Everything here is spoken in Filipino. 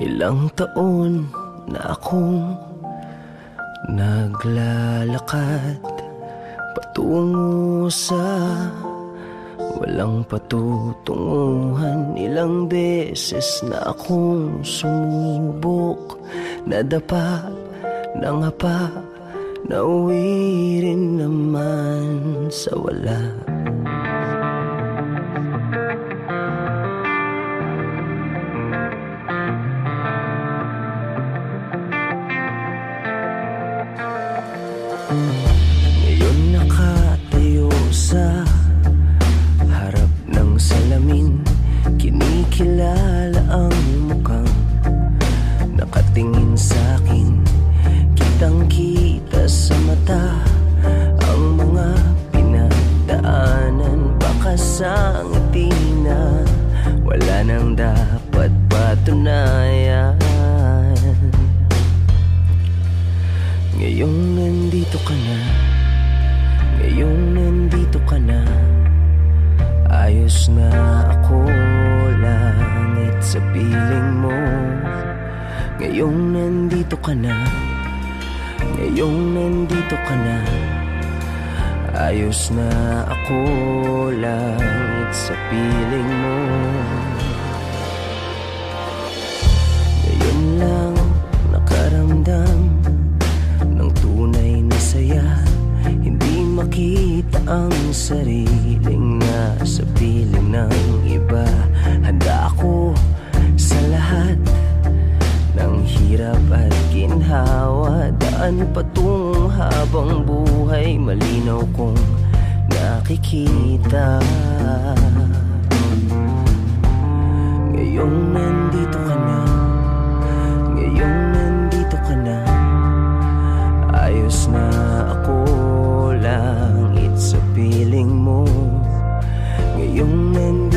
Ilang taon na akong naglalakad patungo sa walang patutunguhan. Ilang beses na akong sumubok, nadapa, nangapa, nauwi rin naman sa wala. Ngayon nakatayo sa harap ng salamin, kinikilala ang mukhang nakatingin sa'kin. Kitang-kita sa mata ang mga pinagdaanan. Baka sa ngiti na wala nang dapat patunayan. Ngayong nandito ka na, ngayong nandito ka na, ayos na ako, langit sa piling mo. Ngayong nandito ka na, ngayong nandito ka na, ayos na ako, langit sa piling mo. Ngayon lang nakaramdam ng tunay na saya, hindi makita ang sariling nasa piling ng iba. Handa ako sa lahat ng hirap at ginhawa, daan patungong habang buhay, malinaw kong nakikita. Ngayong nandito ka na, ngayong nandito ka na, ayos na ako, langit sa piling mo. Ngayong nandito